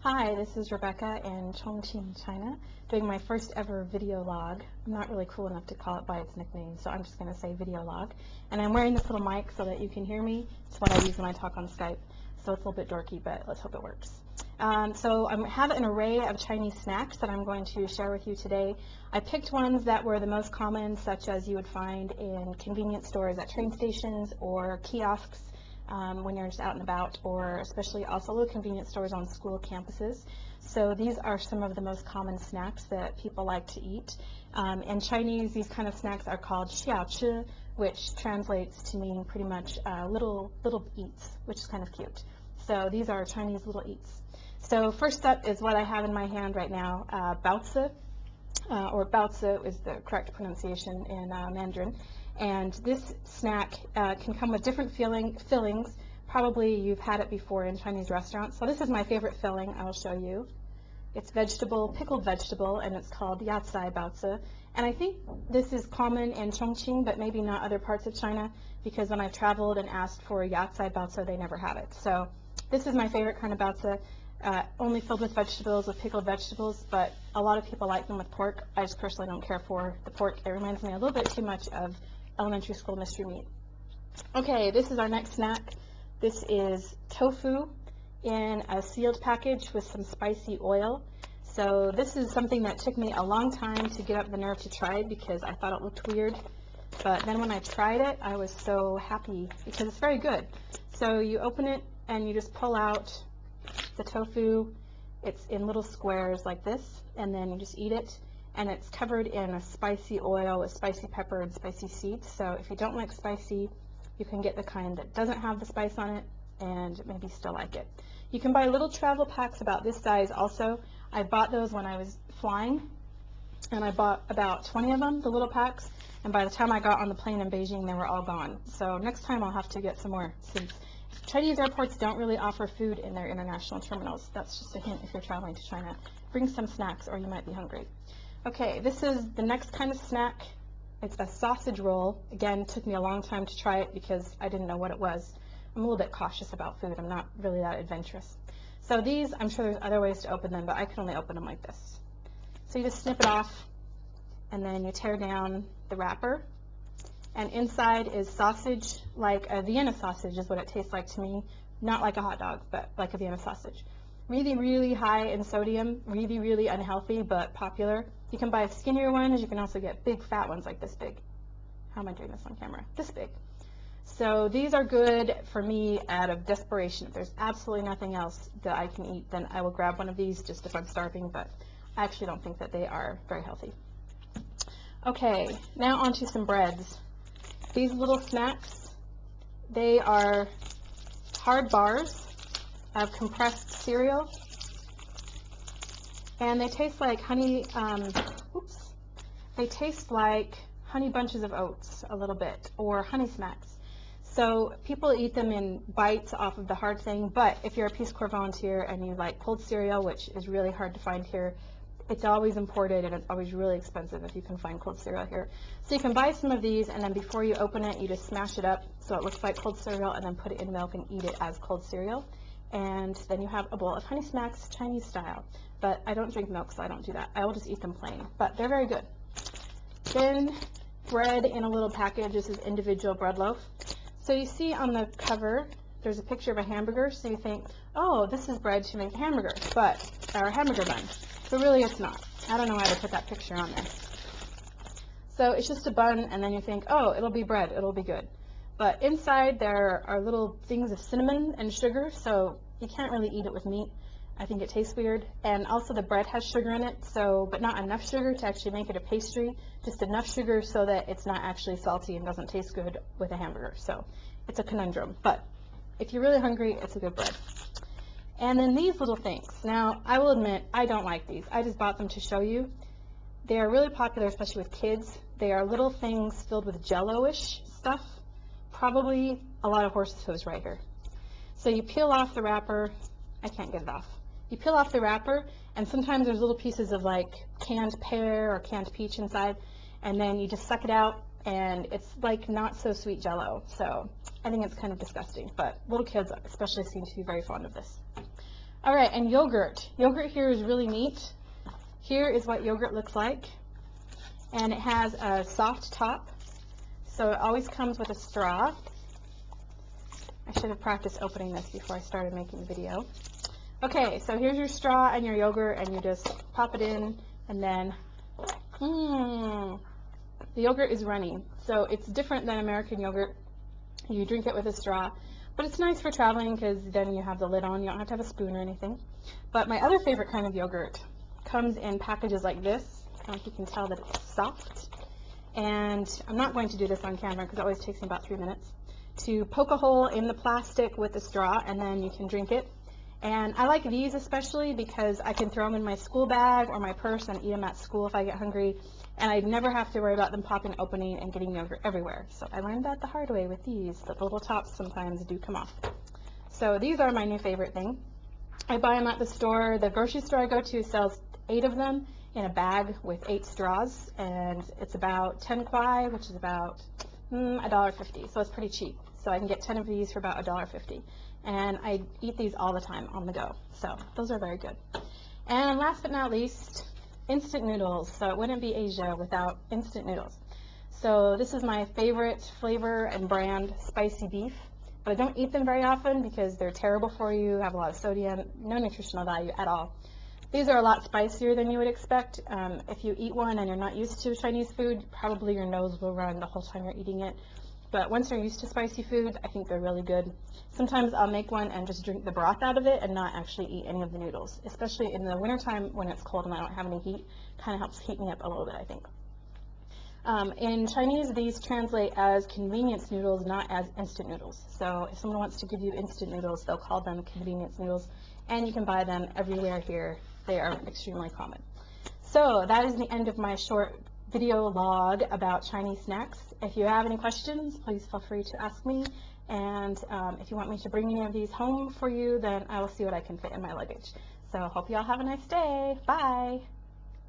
Hi, this is Rebecca in Chongqing, China, doing my first ever video log. I'm not really cool enough to call it by its nickname, so I'm just going to say video log. And I'm wearing this little mic so that you can hear me. It's what I use when I talk on Skype, so it's a little bit dorky, but let's hope it works. So I have an array of Chinese snacks that I'm going to share with you today. I picked ones that were the most common, such as you would find in convenience stores at train stations or kiosks when you're just out and about, or especially also little convenience stores on school campuses. So these are some of the most common snacks that people like to eat. In Chinese, these kind of snacks are called xiao, which translates to mean pretty much little eats, which is kind of cute. So these are Chinese little eats. So first up is what I have in my hand right now, baozi, or baozi is the correct pronunciation in Mandarin. And this snack can come with different fillings. Probably you've had it before in Chinese restaurants. So this is my favorite filling. I will show you. It's pickled vegetable, and it's called yatsai baozi. And I think this is common in Chongqing, but maybe not other parts of China, because when I've traveled and asked for yatsai baozi, they never have it. So this is my favorite kind of baozi. Only filled with vegetables, with pickled vegetables, but a lot of people like them with pork. I just personally don't care for the pork. It reminds me a little bit too much of elementary school mystery meat. Okay, this is our next snack. This is tofu in a sealed package with some spicy oil. So this is something that took me a long time to get up the nerve to try because I thought it looked weird. But then when I tried it, I was so happy because it's very good. So you open it and you just pull out the tofu. It's in little squares like this, and then you just eat it. And it's covered in a spicy oil with spicy pepper and spicy seeds. So if you don't like spicy, you can get the kind that doesn't have the spice on it and maybe still like it. You can buy little travel packs about this size also. I bought those when I was flying, and I bought about 20 of them, the little packs, and by the time I got on the plane in Beijing, they were all gone. So next time I'll have to get some more, since Chinese airports don't really offer food in their international terminals. That's just a hint if you're traveling to China. Bring some snacks or you might be hungry. Okay, this is the next kind of snack. It's a sausage roll. Again, it took me a long time to try it because I didn't know what it was. I'm a little bit cautious about food. I'm not really that adventurous. So these, I'm sure there's other ways to open them, but I can only open them like this. So you just snip it off, and then you tear down the wrapper. And inside is sausage, like a Vienna sausage is what it tastes like to me. Not like a hot dog, but like a Vienna sausage. Really, really high in sodium, really, really unhealthy, but popular. You can buy skinnier ones. You can also get big, fat ones like this big. How am I doing this on camera? This big. So these are good for me out of desperation. If there's absolutely nothing else that I can eat, then I will grab one of these just if I'm starving, but I actually don't think that they are very healthy. Okay, now onto some breads. These little snacks, they are hard bars of compressed cereal, and they taste like honey, they taste like honey bunches of oats a little bit, or honey smacks. So people eat them in bites off of the hard thing, but if you're a Peace Corps volunteer and you like cold cereal, which is really hard to find here, it's always imported and it's always really expensive if you can find cold cereal here. So you can buy some of these, and then before you open it, you just smash it up so it looks like cold cereal, and then put it in milk and eat it as cold cereal. And then you have a bowl of honey smacks, Chinese style. But I don't drink milk, so I don't do that. I will just eat them plain, but they're very good. Then bread in a little package. This is individual bread loaf. So you see on the cover, there's a picture of a hamburger, so you think, oh, this is bread to make a hamburger, or a hamburger bun. But really it's not. I don't know why they put that picture on there. So it's just a bun, and then you think, oh, it'll be bread, it'll be good. But inside there are little things of cinnamon and sugar, so you can't really eat it with meat. I think it tastes weird. And also the bread has sugar in it, but not enough sugar to actually make it a pastry, just enough sugar so that it's not actually salty and doesn't taste good with a hamburger. So it's a conundrum. But if you're really hungry, it's a good bread. And then these little things. Now, I will admit, I don't like these. I just bought them to show you. They are really popular, especially with kids. They are little things filled with jello-ish stuff. Probably a lot of horse hooves right here. So you peel off the wrapper. I can't get it off. You peel off the wrapper, and sometimes there's little pieces of like canned pear or canned peach inside, and then you just suck it out, and it's like not so sweet jello. So I think it's kind of disgusting, but little kids especially seem to be very fond of this. All right, and yogurt. Yogurt here is really neat. Here is what yogurt looks like. And it has a soft top. So it always comes with a straw. I should have practiced opening this before I started making the video. Okay, so here's your straw and your yogurt, and you just pop it in, and then, the yogurt is runny. So it's different than American yogurt. You drink it with a straw, but it's nice for traveling because then you have the lid on. You don't have to have a spoon or anything. But my other favorite kind of yogurt comes in packages like this. I don't know if you can tell that it's soft. And I'm not going to do this on camera because it always takes me about 3 minutes. To poke a hole in the plastic with a straw, and then you can drink it. And I like these especially because I can throw them in my school bag or my purse and eat them at school if I get hungry. And I never have to worry about them popping, opening, and getting yogurt everywhere. So I learned that the hard way with these, that the little tops sometimes do come off. So these are my new favorite thing. I buy them at the store. The grocery store I go to sells 8 of them in a bag with 8 straws, and it's about 10 kwai, which is about $1.50, so it's pretty cheap. So I can get 10 of these for about $1.50, and I eat these all the time on the go. So those are very good. And last but not least, instant noodles. So it wouldn't be Asia without instant noodles. So this is my favorite flavor and brand, spicy beef. But I don't eat them very often because they're terrible for you, have a lot of sodium, no nutritional value at all. These are a lot spicier than you would expect. If you eat one and you're not used to Chinese food, probably your nose will run the whole time you're eating it. But once you're used to spicy food, I think they're really good. Sometimes I'll make one and just drink the broth out of it and not actually eat any of the noodles, especially in the wintertime when it's cold and I don't have any heat. Kind of helps heat me up a little bit, I think. In Chinese, these translate as convenience noodles, not as instant noodles. So if someone wants to give you instant noodles, they'll call them convenience noodles, and you can buy them everywhere here. They are extremely common. So that is the end of my short video log about Chinese snacks. If you have any questions, please feel free to ask me. And if you want me to bring any of these home for you, then I will see what I can fit in my luggage. So hope you all have a nice day. Bye.